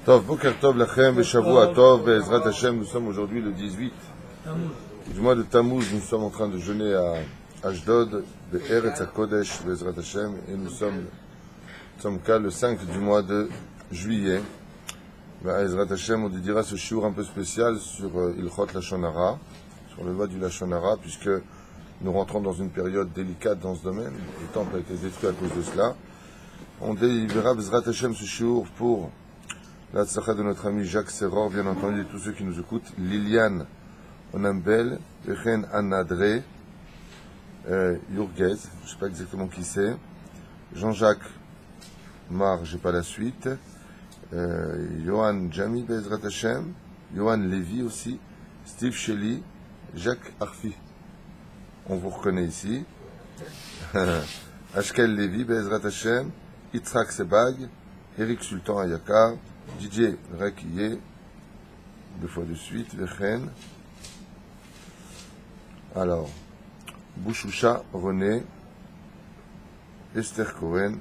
Tov, Boker Tov Lachem, Shavua Tov, Bezrat Hashem, nous sommes aujourd'hui le 18 du mois de Tammuz, nous sommes en train de jeûner à Ashdod, Be'eretz HaKodesh, Bezrat Hashem, et nous sommes qu'à le 5 du mois de juillet. Bezrat Hashem, on dédiera ce shiur un peu spécial sur Ilchot Lashon Hara, sur le loi du Lashon Hara, puisque nous rentrons dans une période délicate dans ce domaine, le temple a été détruit à cause de cela. On délivra Bezrat Hashem ce shiur pour la tzlacha de notre ami Jacques Serror, bien entendu, et tous ceux qui nous écoutent, Liliane Onambel, Echen Anadre, Yurgez, je ne sais pas exactement qui c'est, Jean-Jacques Mar, j'ai pas la suite, Johan Jami Bezrat Hashem, Johan Lévy aussi, Steve Shelley, Jacques Arfi. On vous reconnaît ici. Ashkel Lévy Bezrat Hashem, Yitzhak Sebag, Eric Sultan Ayakar, Didier Rekiye, deux fois de suite, Vechen. Alors, Bouchoucha René, Esther Cohen,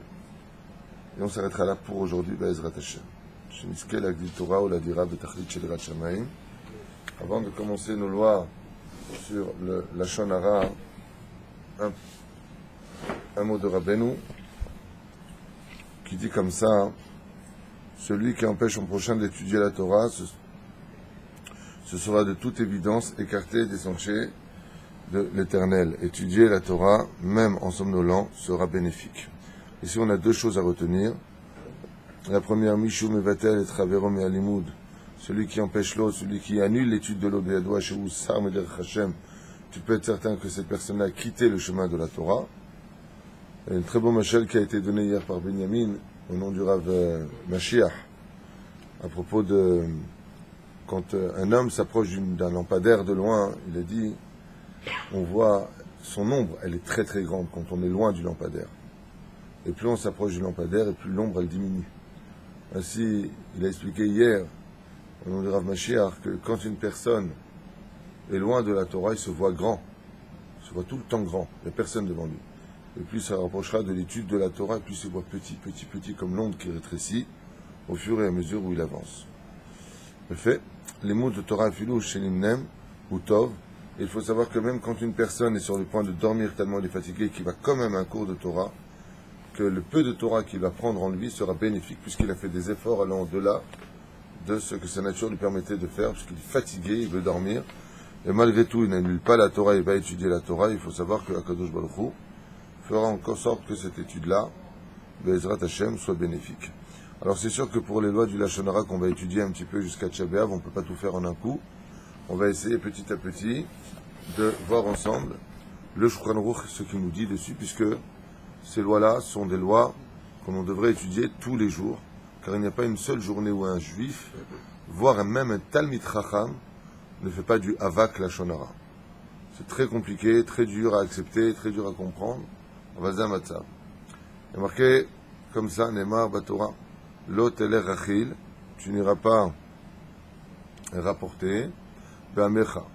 et on s'arrêtera là pour aujourd'hui, Bezrat Hashem. Shemiske la Torah ou la Dira Betachlit Shel Shamaim. Avant de commencer nos lois sur le Lashon Hara, un mot de Rabbeinu qui dit comme ça: celui qui empêche son prochain d'étudier la Torah, ce sera de toute évidence écarté des sentiers de l'Éternel. Étudier la Torah, même en somnolent, sera bénéfique. Ici, on a deux choses à retenir. La première, Mishou Mevatel et Travero Me'alimoud, celui qui empêche l'autre, celui qui annule l'étude de l'autre, Be'adoua Shehu Sar Mederech Hashem, tu peux être certain que cette personne-là a quitté le chemin de la Torah. Il y a une très bonne machel qui a été donnée hier par Benjamin, au nom du Rav Mashiach, à propos de quand un homme s'approche d'un lampadaire de loin, il a dit, on voit son ombre, elle est très très grande quand on est loin du lampadaire. Et plus on s'approche du lampadaire, et plus l'ombre elle diminue. Ainsi, il a expliqué hier, au nom du Rav Mashiach, que quand une personne est loin de la Torah, il se voit grand, il se voit tout le temps grand, il n'y a personne devant lui. Et plus ça rapprochera de l'étude de la Torah, plus il se voit petit, comme l'onde qui rétrécit, au fur et à mesure où il avance. Le fait, les mots de Torah Filou, Shelimnem, ou Tov, il faut savoir que même quand une personne est sur le point de dormir tellement il est fatigué, qu'il va quand même à un cours de Torah, que le peu de Torah qu'il va prendre en lui sera bénéfique, puisqu'il a fait des efforts allant au-delà de ce que sa nature lui permettait de faire, puisqu'il est fatigué, il veut dormir, et malgré tout, il n'annule pas la Torah, il va étudier la Torah. Il faut savoir que Akadosh Baruch Hu fera en sorte que cette étude-là, Bezrat Hashem, soit bénéfique. Alors c'est sûr que pour les lois du Lashon Hara qu'on va étudier un petit peu jusqu'à Tchah B'Av, on ne peut pas tout faire en un coup. On va essayer petit à petit de voir ensemble le Shulchan Aruch, ce qu'il nous dit dessus, puisque ces lois-là sont des lois qu'on devrait étudier tous les jours, car il n'y a pas une seule journée où un juif, voire même un Talmid Chacham, ne fait pas du Havak Lashon Hara. C'est très compliqué, très dur à accepter, très dur à comprendre. Vazam Matzav. Il est marqué comme ça, Neymar Batora, Lo teler rachil, tu n'iras pas rapporter, Be'amecha,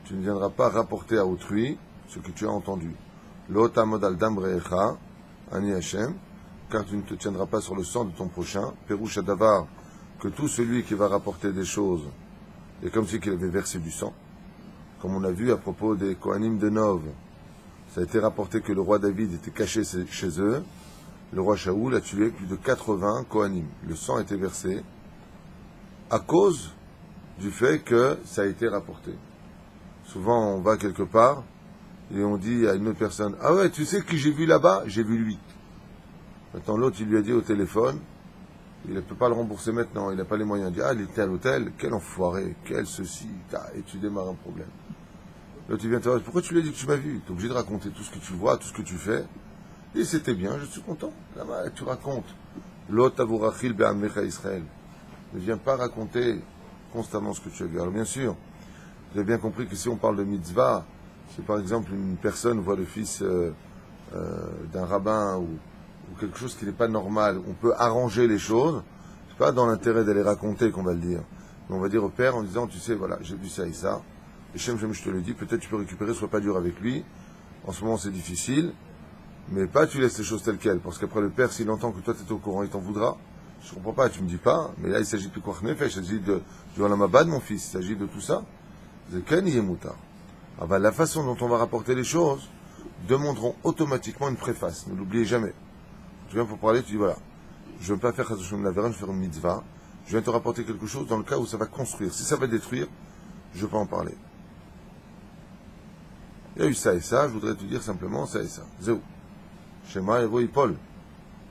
tu ne viendras pas rapporter à autrui ce que tu as entendu. Lo tamod al dam re'echa, ani Hashem, car tu ne te tiendras pas sur le sang de ton prochain. Perouche Adavar, que tout celui qui va rapporter des choses est comme si qu'il avait versé du sang. Comme on a vu à propos des Kohanim de Nov, ça a été rapporté que le roi David était caché chez eux. Le roi Shaoul a tué plus de 80 Kohanim. Le sang a été versé à cause du fait que ça a été rapporté. Souvent, on va quelque part et on dit à une autre personne: ah ouais, tu sais qui j'ai vu là-bas? J'ai vu lui. Maintenant, l'autre, il lui a dit au téléphone, il ne peut pas le rembourser maintenant, il n'a pas les moyens. Il dit: ah, il était à l'hôtel, quel enfoiré, quel ceci, et tu démarres un problème. L'autre, il vient te dire: pourquoi tu lui as dit que tu m'as vu? Tu es obligé de raconter tout ce que tu vois, tout ce que tu fais. Et c'était bien, je suis content. Là-bas, tu racontes. L'autre, avurachil be'amecha Israël. Ne viens pas raconter constamment ce que tu as vu. Alors, bien sûr, vous avez bien compris que si on parle de mitzvah, si par exemple une personne voit le fils d'un rabbin ou quelque chose qui n'est pas normal, on peut arranger les choses. C'est pas dans l'intérêt d'aller raconter qu'on va le dire. Mais on va dire au père en disant: tu sais, voilà, j'ai vu ça et ça. Et Shem, je te le dis, peut-être tu peux récupérer, sois pas dur avec lui. En ce moment, c'est difficile. Mais pas tu laisses les choses telles quelles. Parce qu'après, le père, s'il entend que toi, tu es au courant, il t'en voudra. Je comprends pas, tu me dis pas, mais là il s'agit de Pikuach Nefesh, il s'agit du Olam Haba de mon fils, il s'agit de tout ça. Ken Yemutar. Ah ben, la façon dont on va rapporter les choses demanderont automatiquement une préface, ne l'oubliez jamais. Tu viens pour parler, tu dis voilà, je ne veux pas faire Chazashon Lavera, je vais faire une mitzvah, je viens te rapporter quelque chose dans le cas où ça va construire. Si ça va détruire, je peux en parler. Il y a eu ça et ça, je voudrais te dire simplement ça et ça. Zéou. Shema Evo Paul.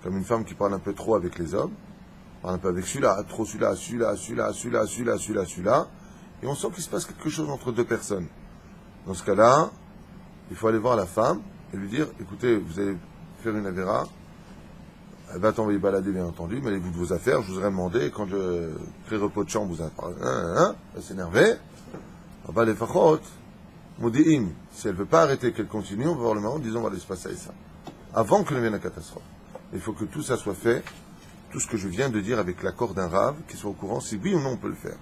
Comme une femme qui parle un peu trop avec les hommes, parle un peu avec celui-là, trop celui-là, celui-là, et on sent qu'il se passe quelque chose entre deux personnes. Dans ce cas-là, il faut aller voir la femme et lui dire, écoutez, vous allez faire une avéra, elle va t'envoyer balader bien entendu, mais allez-vous de vos affaires, je vous aurais demandé, quand je crée repos de chambre, vous allez elle va s'énerver, les fachot, moudi'im, si elle ne veut pas arrêter, qu'elle continue, on va voir le moment, disons, voilà, il se passe ça et ça. Avant que ne vienne la catastrophe. Il faut que tout ça soit fait, tout ce que je viens de dire avec l'accord d'un rave, qu'il soit au courant si oui ou non on peut le faire.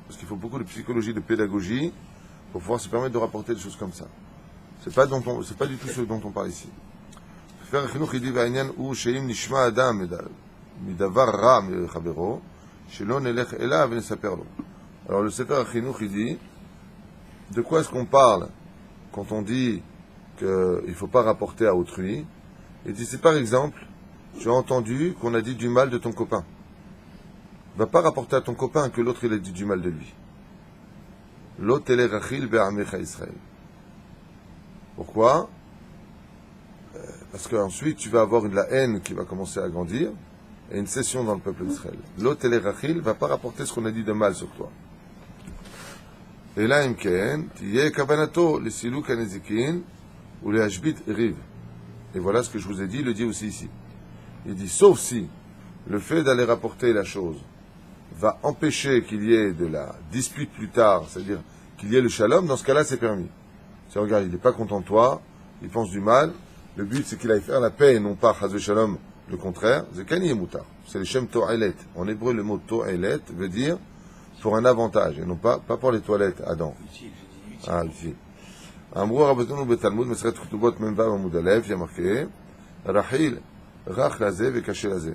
Parce qu'il faut beaucoup de psychologie, de pédagogie, pour pouvoir se permettre de rapporter des choses comme ça. C'est pas du tout ce dont on parle ici. Alors le Sefer HaChinuch, il dit, de quoi est-ce qu'on parle quand on dit qu'il ne faut pas rapporter à autrui? Il dit, c'est par exemple, tu as entendu qu'on a dit du mal de ton copain. Va pas rapporter à ton copain que l'autre il a dit du mal de lui. L'autre est rachil be'amecha Israël. Pourquoi? Parce qu'ensuite tu vas avoir de la haine qui va commencer à grandir et une session dans le peuple d'Israël. L'autre est rachil va pas rapporter ce qu'on a dit de mal sur toi. Et là, imken, tiye kavanato le siluk hanezikin ou le hashbit riv. Et voilà ce que je vous ai dit, il le dit aussi ici. Il dit, sauf si le fait d'aller rapporter la chose va empêcher qu'il y ait de la dispute plus tard, c'est-à-dire qu'il y ait le shalom, dans ce cas-là, c'est permis. Si regarde, il n'est pas content de toi, il pense du mal, le but c'est qu'il aille faire la paix et non pas chas shalom, le contraire, zekani et mutar. C'est le shem to'elet. En hébreu, le mot to'elet veut dire pour un avantage, et non pas pour les toilettes, Adam. Ah, ici. Amrou Rabbeinu betalmud, Meseret Ketubot Memvav Amud Alev, il y a marqué, Rachil, Rach lazé ve caché lazé.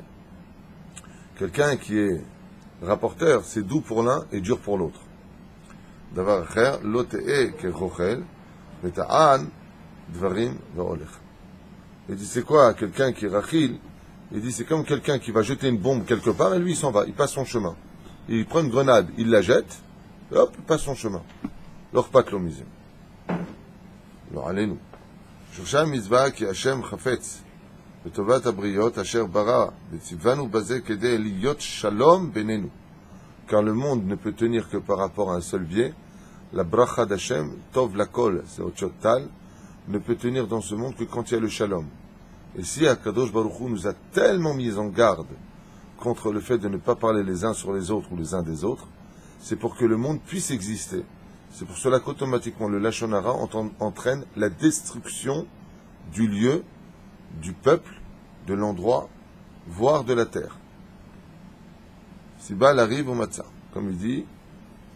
Quelqu'un qui est rapporteur, c'est doux pour l'un et dur pour l'autre. Davar acher, lo te'e kerochel, veta'an, dvarim ve'olech. Il dit, c'est quoi quelqu'un qui est rachil? Il dit, c'est comme quelqu'un qui va jeter une bombe quelque part et lui il s'en va, il passe son chemin. Il prend une grenade, il la jette, et hop, il passe son chemin. Leur pat l'omizim. Alors, allez-nous. Shusha mitzvah ki Hashem chafetz. לטובת הבריות אשר ברא וציוונו בזה כדי להיות שלום בינינו. Car le monde ne peut tenir que par rapport à un seul biais. La bracha d'Hashem, tov lakol, c'est Otshot Tal, ne peut tenir dans ce monde que quand il y a le shalom. Et si Akadosh Baruch Hu nous a tellement mis en garde contre le fait de ne pas parler les uns sur les autres ou les uns des autres, c'est pour que le monde puisse exister. C'est pour cela qu'automatiquement le Lashon Hara entraîne la destruction du lieu, du peuple, de l'endroit, voire de la terre. Sibal arrive au matzah. Comme il dit,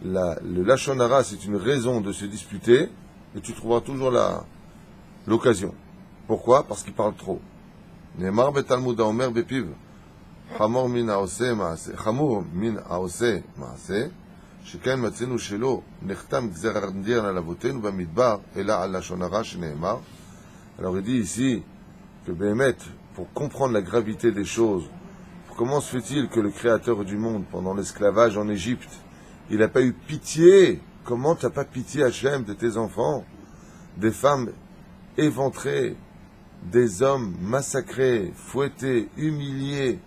le Lashon Hara, c'est une raison de se disputer, et tu trouveras toujours l'occasion. Pourquoi? Parce qu'il parle trop. Ne'emar betalmud haomer bepiv, chamor min haoseh maaseh, שכן מצאנו שלא נחתם גזר הדין על אבותינו במדבר, אלא על לשון הרע שנאמר. Alors il dit ici que Béhémet, pour comprendre la gravité des choses, comment se fait-il que le Créateur du monde, pendant l'esclavage en Égypte, il n'a pas eu pitié? Comment tu n'as pas pitié, Hachem, de tes enfants? Des femmes éventrées, des hommes massacrés, fouettés, humiliés,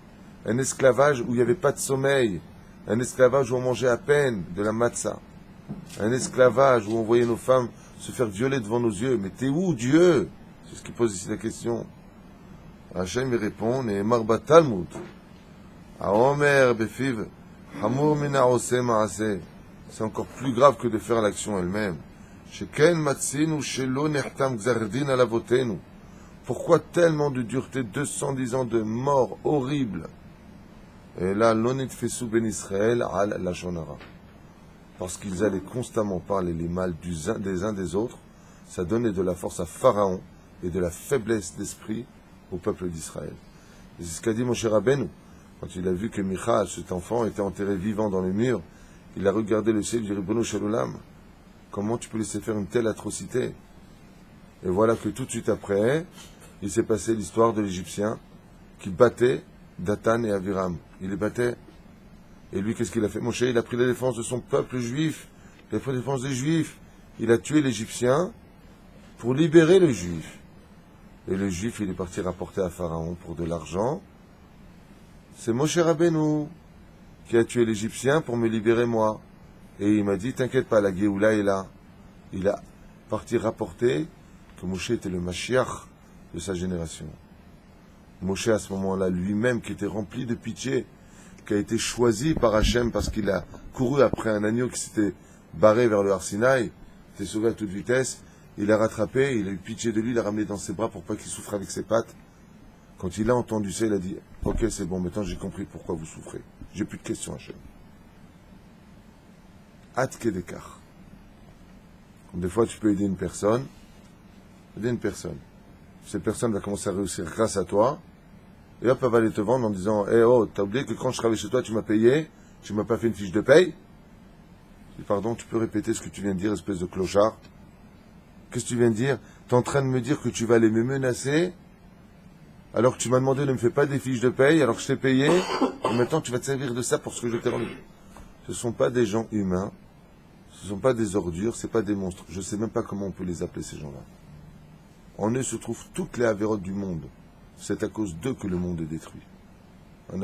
un esclavage où il n'y avait pas de sommeil, un esclavage où on mangeait à peine de la matzah, un esclavage où on voyait nos femmes se faire violer devant nos yeux. Mais t'es où, Dieu? C'est ce qui pose ici la question. Hachem y répond, Ne'emar batalmud, haomer befiv, hamur min haoseh maaseh. C'est encore plus grave que de faire l'action elle-même. Sheken matzinu shelo nechtam gzar din al avotenu. Pourquoi tellement de dureté, 210 ans de mort horrible? Et là, l'onit fesou ben Israël al lashon hara. Parce qu'ils allaient constamment parler les mal des uns des autres, ça donnait de la force à Pharaon et de la faiblesse d'esprit au peuple d'Israël. Et c'est ce qu'a dit Moshe Rabbeinu. Quand il a vu que Micha, cet enfant, était enterré vivant dans le mur, il a regardé le ciel du Ribono Shel Olam. Comment tu peux laisser faire une telle atrocité? Et voilà que tout de suite après, il s'est passé l'histoire de l'Égyptien qui battait Dathan et Aviram. Il les battait. Et lui, qu'est-ce qu'il a fait? Moshe, il a pris la défense de son peuple juif. Il a pris la défense des Juifs. Il a tué l'Égyptien pour libérer le Juif. Et le Juif, il est parti rapporter à Pharaon pour de l'argent. C'est Moshe Rabbeinu qui a tué l'Égyptien pour me libérer moi. Et il m'a dit, t'inquiète pas, la Géoula est là. Il a parti rapporter que Moshe était le Mashiach de sa génération. Moshe, à ce moment-là, lui-même, qui était rempli de pitié, qui a été choisi par Hachem parce qu'il a couru après un agneau qui s'était barré vers le Har Sinaï, était sauvé à toute vitesse, il l'a rattrapé, il a eu pitié de lui, il l'a ramené dans ses bras pour pas qu'il souffre avec ses pattes. Quand il a entendu ça, il a dit « Ok, c'est bon, maintenant j'ai compris pourquoi vous souffrez. J'ai plus de questions, Hachem. » Ad Kedekar. Des fois, tu peux aider une personne. Cette personne va commencer à réussir grâce à toi. Et hop, elle va aller te vendre en disant « Eh oh, t'as oublié que quand je travaillais chez toi, tu m'as payé, tu m'as pas fait une fiche de paye ?» Je dis « Pardon, tu peux répéter ce que tu viens de dire, espèce de clochard? Qu'est-ce que tu viens de dire? T'es en train de me dire que tu vas aller me menacer, alors que tu m'as demandé de ne me faire pas des fiches de paye, alors que je t'ai payé, et maintenant tu vas te servir de ça pour ce que je t'ai rendu. » Ce ne sont pas des gens humains, ce ne sont pas des ordures, ce ne sont pas des monstres. Je ne sais même pas comment on peut les appeler, ces gens-là. En eux se trouvent toutes les avérotes du monde. C'est à cause d'eux que le monde est détruit. C'est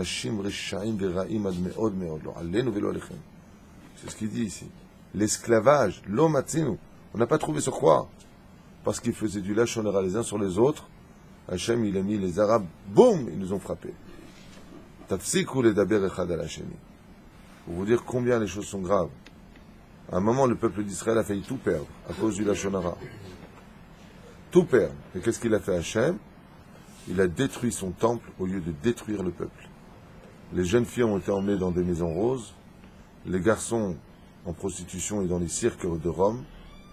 ce qu'il dit ici. L'esclavage, l'omatzinu. On n'a pas trouvé sur quoi? Parce qu'ils faisaient du lachon hara les uns sur les autres. Hachem, il a mis les Arabes, boum, ils nous ont frappés. Tafsiku le daber echad al hashemi. Pour vous dire combien les choses sont graves. À un moment, le peuple d'Israël a failli tout perdre à cause du lachon hara. Tout perdre. Et qu'est-ce qu'il a fait Hachem? Il a détruit son temple au lieu de détruire le peuple. Les jeunes filles ont été emmenées dans des maisons roses, les garçons en prostitution et dans les cirques de Rome.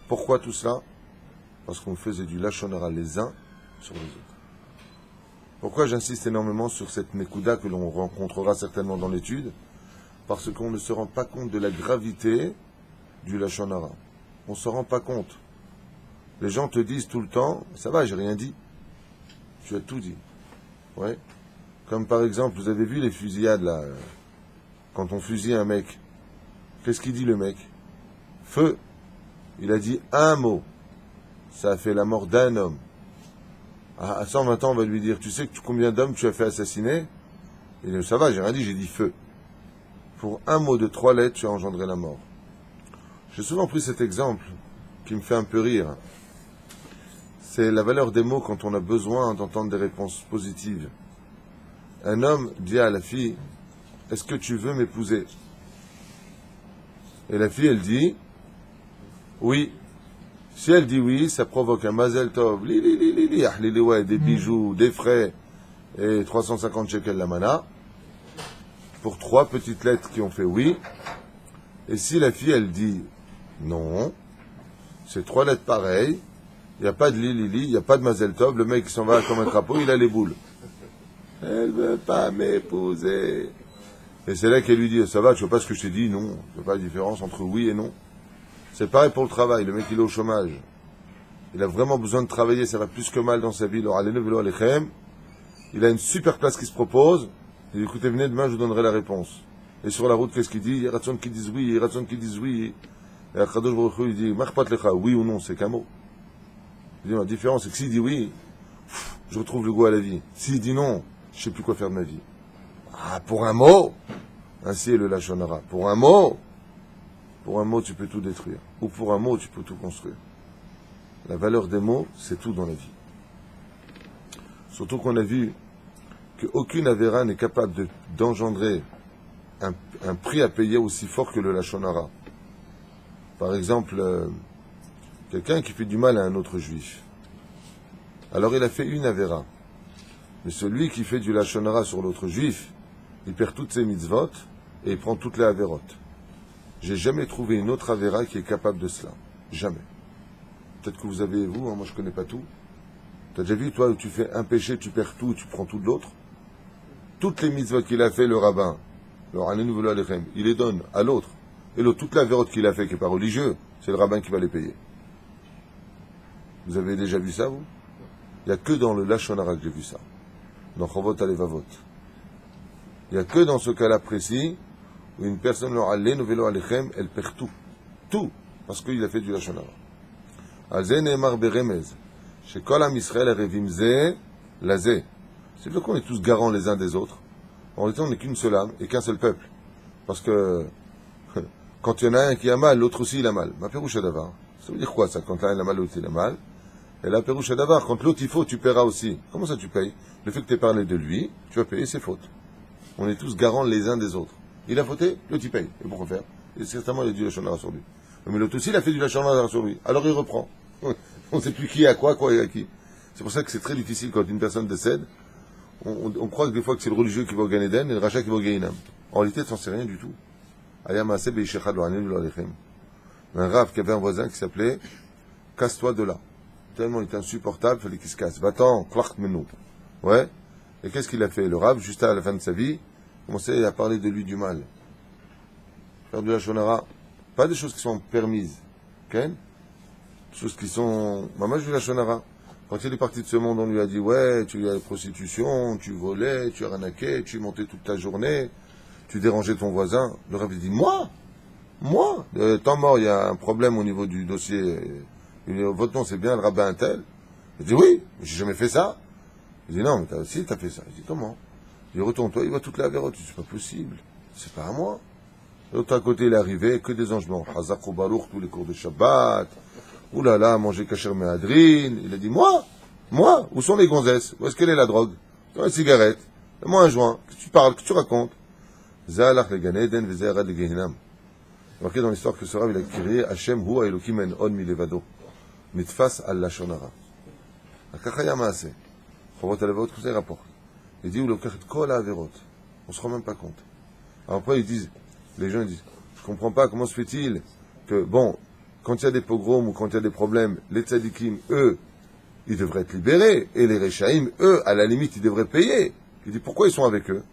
Pourquoi tout cela? Parce qu'on faisait du lachon hara les uns sur les autres. Pourquoi j'insiste énormément sur cette Nekuda que l'on rencontrera certainement dans l'étude? Parce qu'on ne se rend pas compte de la gravité du lachon hara. On ne se rend pas compte. Les gens te disent tout le temps, ça va, j'ai rien dit. Tu as tout dit. Ouais. Comme par exemple, vous avez vu les fusillades là, quand on fusille un mec. Qu'est-ce qu'il dit le mec? Feu. Il a dit un mot. Ça a fait la mort d'un homme. À 120 ans, on va lui dire, tu sais combien d'hommes tu as fait assassiner? Il dit, ça va, j'ai rien dit, j'ai dit feu. Pour un mot de 3 lettres, tu as engendré la mort. J'ai souvent pris cet exemple qui me fait un peu rire. C'est la valeur des mots quand on a besoin d'entendre des réponses positives. Un homme dit à la fille, est-ce que tu veux m'épouser? Et la fille, elle dit, oui. Si elle dit oui, ça provoque un mazel tov, des bijoux, des frais, et 350 shekels la mana, pour 3 petites lettres qui ont fait oui. Et si la fille, elle dit non, c'est 3 lettres pareilles, il n'y a pas de il n'y a pas de mazel tov, le mec qui s'en va comme un crapaud, il a les boules. Elle veut pas m'épouser. Et c'est là qu'elle lui dit, ça va, tu vois pas ce que je t'ai dit? Non, tu vois pas la différence entre oui et non. C'est pareil pour le travail, le mec il est au chômage. Il a vraiment besoin de travailler, ça va plus que mal dans sa vie. Il a une super place qui se propose. Il dit, écoutez, venez demain, je vous donnerai la réponse. Et sur la route, qu'est-ce qu'il dit? Il y a Ratson qui disent oui, il y a Ratson qui disent oui. Et Akadosh Baruch Hu, il dit, oui ou non, c'est qu'un mot. Il dit, la différence, c'est que s'il dit oui, je retrouve le goût à la vie. S'il dit non, je ne sais plus quoi faire de ma vie. Ah, pour un mot, ainsi est le lachon hara. Pour un mot, tu peux tout détruire. Ou pour un mot, tu peux tout construire. La valeur des mots, c'est tout dans la vie. Surtout qu'on a vu qu'aucune avéra n'est capable d'engendrer un prix à payer aussi fort que le lachon hara. Par exemple, quelqu'un qui fait du mal à un autre juif. Alors il a fait une avéra. Mais celui qui fait du lachon hara sur l'autre juif, il perd toutes ses mitzvot et il prend toutes les avérotes. J'ai jamais trouvé une autre avéra qui est capable de cela. Jamais. Peut-être que vous avez, vous, hein, moi je connais pas tout. Tu as déjà vu, toi, où tu fais un péché, tu perds tout, tu prends tout de l'autre? toutes les mitzvot qu'il a fait, le rabbin, il les donne à l'autre. Et l'autre, toute la vérote qu'il a fait, qui n'est pas religieux, c'est le rabbin qui va les payer. Vous avez déjà vu ça, vous? Il n'y a que dans le Lashon Hara que j'ai vu ça. Dans Chovot Alevavot. Il n'y a que dans ce cas-là précis, où une personne, elle perd tout. Tout. Parce qu'il a fait du Lashon Hara. Al Zeh Ne'emar Beremez. Chez Kol Am Yisrael Revim Zeh Lazeh. C'est vrai qu'on est tous garants les uns des autres. En réalité, on n'est qu'une seule âme et qu'un seul peuple. Parce que quand il y en a un qui a mal, l'autre aussi il a mal. Ma Pérouche Davar. Ça veut dire quoi ça? Quand l'un il a mal, l'autre il a mal. Et la Pérouche Davar, quand l'autre il faut, tu paieras aussi. Comment ça tu payes? Le fait que tu aies parlé de lui, tu vas payer ses fautes. On est tous garants les uns des autres. Il a fauté, l'autre il paye. Et pourquoi faire? Et certainement il a du Lashon Hara sur lui. Mais l'autre aussi il a fait du Lashon Hara sur lui. Alors il reprend. On ne sait plus qui a quoi et à qui. C'est pour ça que c'est très difficile quand une personne décède. On croit que des fois que c'est le religieux qui va au Gan Eden et le rachat qui va au Gehinam. En réalité, ça n'en sait rien du tout. Un rave qui avait un voisin qui s'appelait Casse-toi de là. Tellement il était insupportable, il fallait qu'il se casse. Va-t'en, clark menou. Ouais. Et qu'est-ce qu'il a fait? Le rave, juste à la fin de sa vie, commençait à parler de lui du mal. Faire du Lashon Hara. Pas des choses qui sont permises. Des choses qui sont. Maman, je du Lashon Hara. Quand il est parti de ce monde, on lui a dit, ouais, tu as la prostitution, tu volais, tu arnaquais, tu montais toute ta journée, tu dérangeais ton voisin. Le rave dit, moi, tant mort, il y a un problème au niveau du dossier. Il dit, votre nom, c'est bien le rabbin tel. Il dit, oui, mais j'ai jamais fait ça. Il dit, non, mais t'as fait ça. Il dit, comment? Il dit, retourne-toi, il voit toute la vérote. Il dit, c'est pas possible, c'est pas à moi. L'autre à côté, il est arrivé, que des anges blancs. Hazak ou Baruch, tous les cours de Shabbat. Ouh là là, manger kasher méadrine. Il a dit, moi, où sont les gonzesses? Où est-ce qu'elle est la drogue? Une cigarette. Moi un joint. Que tu parles, que tu racontes? Zalach le Gan Eden, Vezerad le Gehinam. Marqué dans l'histoire que ce rave, il a crié, Hashem hu Elokim en on milevado. Nitfas al Lashon Hara. Akachaya maase. Chovot Alevavot, comme ça il rapporte. Il dit, où le kachet kol ha'averot. On se rend même pas compte. Alors après, les gens disent, je comprends pas, comment se fait-il que, bon, quand il y a des pogroms ou quand il y a des problèmes, les tzadikim, eux, ils devraient être libérés. Et les Rechaïm, eux, à la limite, ils devraient payer. Il dit, pourquoi ils sont avec eux?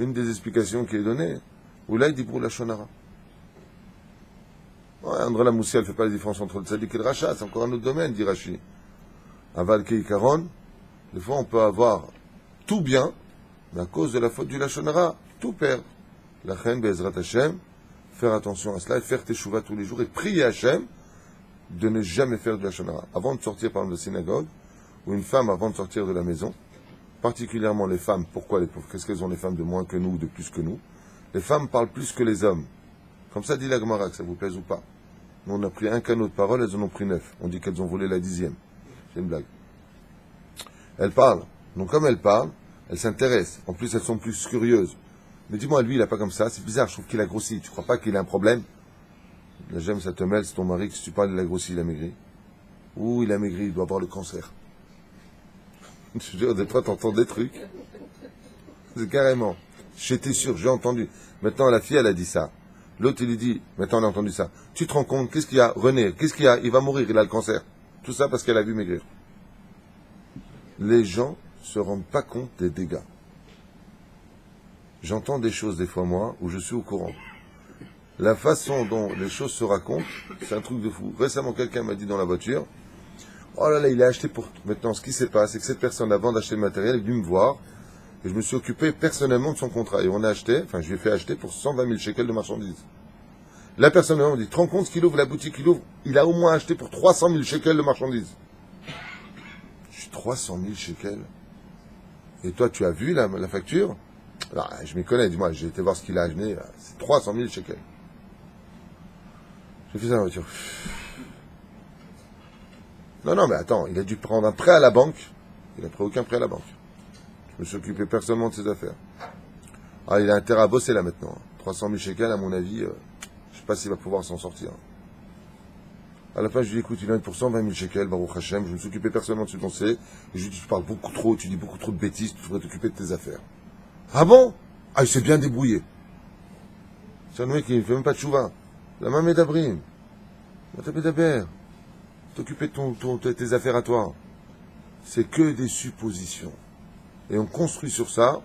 Une des explications qui est donnée, où là, il dit pour la Lashon Hara. Ouais, André Lamoussia, elle ne fait pas la différence entre le tzadik et le rachat, c'est encore un autre domaine, dit Rashi. Aval Keikaron, des fois, on peut avoir tout bien, mais à cause de la faute du Lashon Hara, tout perdre. La reine, Be'ezrat Hashem, faire attention à cela et faire teshuva tous les jours et prier Hashem de ne jamais faire de Lashon Hara. Avant de sortir par exemple de la synagogue, ou une femme avant de sortir de la maison, particulièrement les femmes, pourquoi les pauvres? Qu'est-ce qu'elles ont les femmes de moins que nous ou de plus que nous? Les femmes parlent plus que les hommes. Comme ça dit la Gemara, que ça vous plaise ou pas. Nous on a pris un canot de parole, elles en ont pris 9. On dit qu'elles ont volé la 10e. C'est une blague. Elles parlent. Donc comme elles parlent, elles s'intéressent. En plus elles sont plus curieuses. Mais dis-moi, lui, il n'a pas comme ça. C'est bizarre, je trouve qu'il a grossi. Tu crois pas qu'il a un problème? Là, j'aime, ça te mêle, c'est ton mari, que si tu parles, il a grossi, il a maigri. Ouh, il a maigri, il doit avoir le cancer. Je te jure, des fois, t'entends des trucs. C'est carrément. J'étais sûr, j'ai entendu. Maintenant, la fille, elle a dit ça. L'autre, il lui dit, maintenant, on a entendu ça. Tu te rends compte, qu'est-ce qu'il y a? René, qu'est-ce qu'il y a? Il va mourir, il a le cancer. Tout ça parce qu'elle a vu maigrir. Les gens se rendent pas compte des dégâts. J'entends des choses des fois moi où je suis au courant. La façon dont les choses se racontent, c'est un truc de fou. Récemment, quelqu'un m'a dit dans la voiture, oh là là, il a acheté pour... Maintenant, ce qui s'est passé, c'est que cette personne, avant d'acheter le matériel, est venue me voir et je me suis occupé personnellement de son contrat. Et on a acheté, enfin, je lui ai fait acheter pour 120 000 shekels de marchandises. La personne m'a dit, tu te rends compte qu'il ouvre la boutique, il a au moins acheté pour 300 000 shekels de marchandises. Je suis 300 000 shekels. Et toi, tu as vu la facture? Alors, je m'y connais, dis-moi, j'ai été voir ce qu'il a acheté, c'est 300 000 shekels. J'ai fait ça dans la voiture. Non, mais attends, il a dû prendre un prêt à la banque. Il n'a pris aucun prêt à la banque. Je me suis occupé personnellement de ses affaires. Ah, il a intérêt à bosser là maintenant. 300 000 shekels, à mon avis, je ne sais pas s'il va pouvoir s'en sortir. À la fin, je lui ai dit, écoute, il en est pour 120 000 shekels, Baruch Hashem. Je me suis occupé personnellement de ce dossier. Et je lui ai dit, tu parles beaucoup trop, tu dis beaucoup trop de bêtises, tu devrais t'occuper de tes affaires. Ah bon? Ah, il s'est bien débrouillé. C'est un mec qui ne fait même pas de chouva. La main médabrim. T'occuper de tes affaires à toi. C'est que des suppositions. Et on construit sur ça.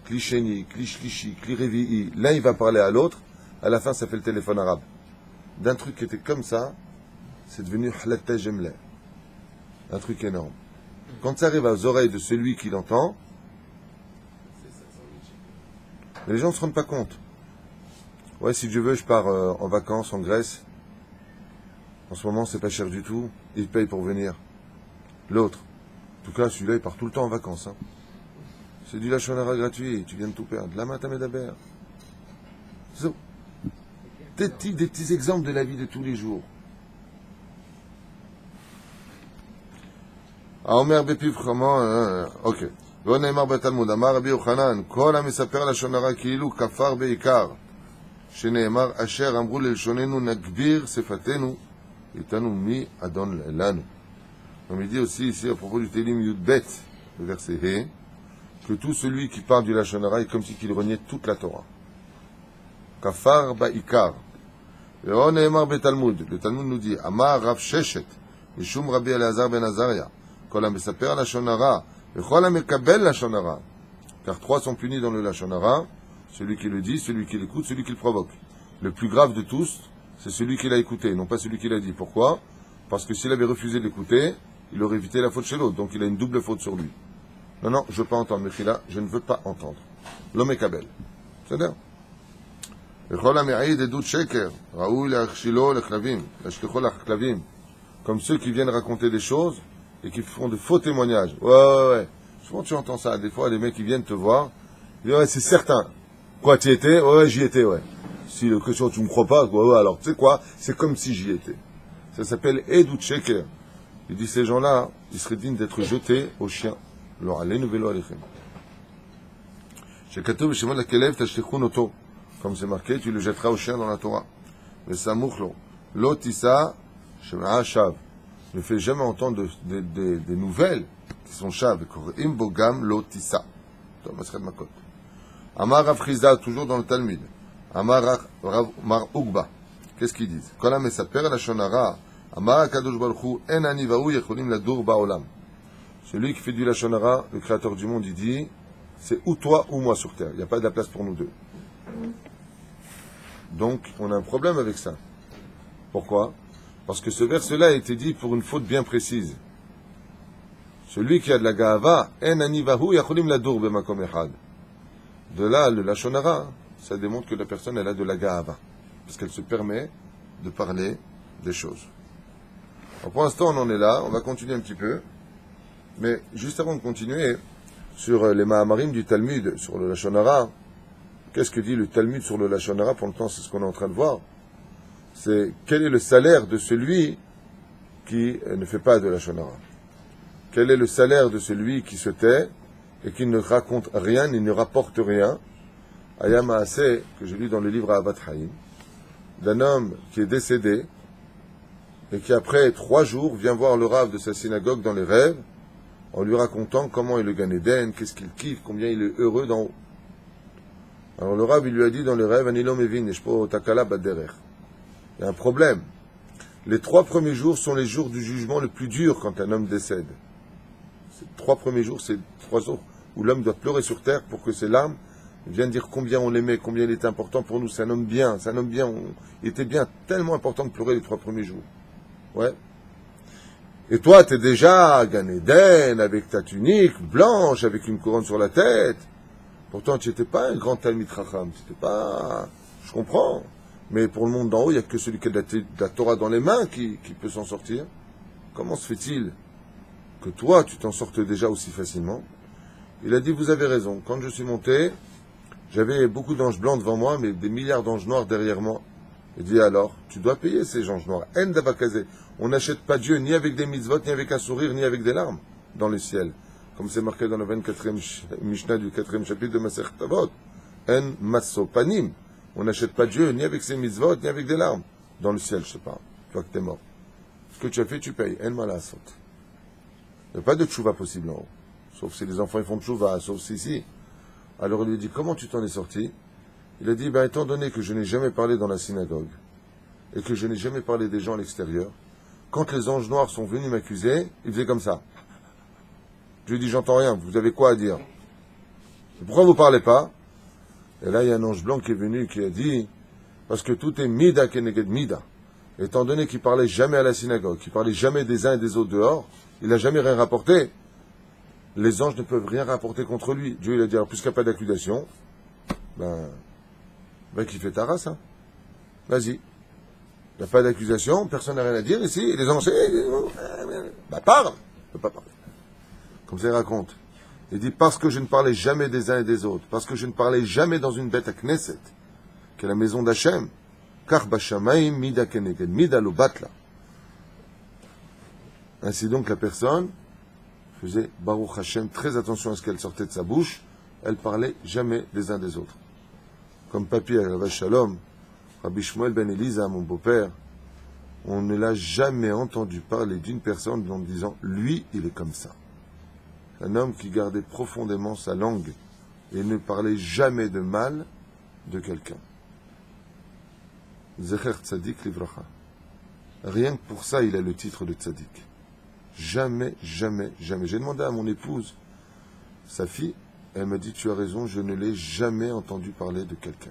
Kli Sheni, Kli Shlishi, Kli Revi'i. L'un, il va parler à l'autre. À la fin, ça fait le téléphone arabe. D'un truc qui était comme ça, c'est devenu Halatta Jemle. Un truc énorme. Quand ça arrive aux oreilles de celui qui l'entend, les gens ne se rendent pas compte. Ouais, si Dieu veut, je pars en vacances en Grèce. En ce moment, c'est pas cher du tout. Il paye pour venir. L'autre. En tout cas, celui-là, il part tout le temps en vacances. Hein. C'est du lachon hara gratuit. Tu viens de tout perdre. La matin, medaber. Des petits exemples de la vie de tous les jours. האומר בפיו חמו, אוקיי. ועוד נאמר בתלמוד, אמר רבי יוחנן, כל המספר לשון הרע כאילו כפר בעיקר, שנאמר, אשר אמרו ללשוננו נגביר שפתנו, איתנו מי אדון לנו. On me dit aussi ici à propos du Télim Yudbet, le verset He, que tout celui qui parle du Lachon Hara est comme si il reniait toute la Torah. Kafar ba'ikar. ועוד נאמר בתלמוד, le Talmud nous dit, אמר רב ששת, משום רבי אלעזר בן עזריה, כל המספר לשון הרע, וכל המקבל לשון הרע. Car trois sont punis dans le Lachon Hara, celui qui le dit, celui qui l'écoute, celui qui le provoque. Le plus grave de tous, c'est celui qui l'a écouté, non pas celui qui l'a dit. Pourquoi? Parce que s'il avait refusé de l'écouter, il aurait évité la faute chez l'autre, donc il a une double faute sur lui. Non, non, je ne veux pas entendre, Mechila, je ne veux pas entendre. L'homme est kabel. C'est-à-dire comme ceux qui viennent raconter des choses et qui font de faux témoignages. Ouais. Souvent tu entends ça. Des fois, les mecs qui viennent te voir, ils disent, ouais, c'est certain. Quoi, tu y étais? Ouais, j'y étais, ouais. Si la question, tu me crois pas, ouais, alors tu sais quoi? C'est comme si j'y étais. Ça s'appelle Edut Sheker. Il dit, ces gens-là, ils seraient dignes d'être jetés aux chiens. Alors, allez, nous vélo alechem. Shekatu b'shemot lakelev tashtechun oto. Comme c'est marqué, tu le jetteras au chien dans la Torah. Mais ça mouchlo. L'otissa, shema'a shav. Ne fais jamais entendre des nouvelles qui sont shav. Im bogam l'otissa. Masred makot. Amar Rav Chizda, toujours dans le Talmud. Amar Rav Mar Ugba. Qu'est-ce qu'ils disent? Kola mesaper lashon hara. Amar HaKadosh Baruch Hu, en ani va'u yecholim ladur ba'olam. Celui qui fait du lashon hara, le créateur du monde, il dit, c'est ou toi ou moi sur terre. Il n'y a pas de la place pour nous deux. Donc, on a un problème avec ça. Pourquoi? Parce que ce verset-là a été dit pour une faute bien précise. Celui qui a de la ga'ava, en ani va'u yecholim ladur b'makom echad. De là, le lashon hara, ça démontre que la personne, elle a de la ga'ava. Parce qu'elle se permet de parler des choses. Alors pour l'instant, on en est là. On va continuer un petit peu. Mais juste avant de continuer, sur les Mahamarim du Talmud, sur le Lashon Hara, qu'est-ce que dit le Talmud sur le Lashon Hara? Pour l'instant, c'est ce qu'on est en train de voir. C'est quel est le salaire de celui qui ne fait pas de Lashon Hara? Quel est le salaire de celui qui se tait et qui ne raconte rien, ni ne rapporte rien? Ayam Maaseh, que j'ai lu dans le livre Ahavat Chaim, d'un homme qui est décédé et qui après 3 jours vient voir le Rav de sa synagogue dans les rêves en lui racontant comment il est le Gan Eden, qu'est-ce qu'il kiffe, combien il est heureux d'en haut. Alors le Rav il lui a dit dans les rêves, Anilo Mevin, Eshpo Takala Baderer. Il y a un problème. Les 3 premiers jours sont les jours du jugement le plus dur quand un homme décède. Ces 3 premiers jours, c'est 3 jours où l'homme doit pleurer sur terre pour que ses larmes viennent dire combien on l'aimait, combien il était important pour nous. C'est un homme bien, il était bien, tellement important de pleurer les 3 premiers jours. Ouais. Et toi, t'es déjà Gan Eden, avec ta tunique blanche, avec une couronne sur la tête. Pourtant, tu n'étais pas un grand Talmid Chacham. Tu n'étais pas... Je comprends. Mais pour le monde d'en haut, il n'y a que celui qui a de la Torah dans les mains qui peut s'en sortir. Comment se fait-il que toi, tu t'en sortes déjà aussi facilement? Il a dit, vous avez raison. Quand je suis monté, j'avais beaucoup d'anges blancs devant moi, mais des milliards d'anges noirs derrière moi. Il dit alors, tu dois payer ces anges noirs. En dabakazé. On n'achète pas Dieu ni avec des mitzvot, ni avec un sourire, ni avec des larmes dans le ciel. Comme c'est marqué dans le 24e Mishnah du 4e chapitre de Masechet Avot. En masopanim. On n'achète pas Dieu ni avec ses mitzvot, ni avec des larmes dans le ciel, je sais pas. Toi que t'es mort. Ce que tu as fait, tu payes. En malasot. Il n'y a pas de tchouva possible en haut. Sauf si les enfants ils font tchouva, sauf si. Alors il lui dit, comment tu t'en es sorti? Il a dit, étant donné que je n'ai jamais parlé dans la synagogue, et que je n'ai jamais parlé des gens à l'extérieur, quand les anges noirs sont venus m'accuser, ils faisaient comme ça. Je lui ai dit, j'entends rien, vous avez quoi à dire? Et pourquoi vous ne parlez pas? Et là, il y a un ange blanc qui est venu, qui a dit, parce que tout est mida keneged mida. Étant donné qu'il parlait jamais à la synagogue, qu'il parlait jamais des uns et des autres dehors, il n'a jamais rien rapporté. Les anges ne peuvent rien rapporter contre lui. Dieu, il a dit, alors, puisqu'il n'y a pas d'accusation, qu'il fait ta race, hein. Vas-y. Il n'y a pas d'accusation, personne n'a rien à dire ici, et les anges, parle. Il ne peut pas parler. Comme ça, il raconte. Il dit, parce que je ne parlais jamais des uns et des autres, parce que je ne parlais jamais dans une bête à Knesset, qui est la maison d'Hachem, car Bashamaim mida keneged mida lo batla. Ainsi donc, la personne faisait Baruch Hashem, très attention à ce qu'elle sortait de sa bouche, elle parlait jamais des uns des autres. Comme Papi à Shalom, Rabbi Shmuel ben Elisa, mon beau-père, on ne l'a jamais entendu parler d'une personne en disant, lui, il est comme ça. Un homme qui gardait profondément sa langue et ne parlait jamais de mal de quelqu'un. Zecher Tzadik Livracha. Rien que pour ça, il a le titre de Tzadik. Jamais, jamais, jamais. J'ai demandé à mon épouse, sa fille, elle m'a dit, tu as raison, je ne l'ai jamais entendu parler de quelqu'un.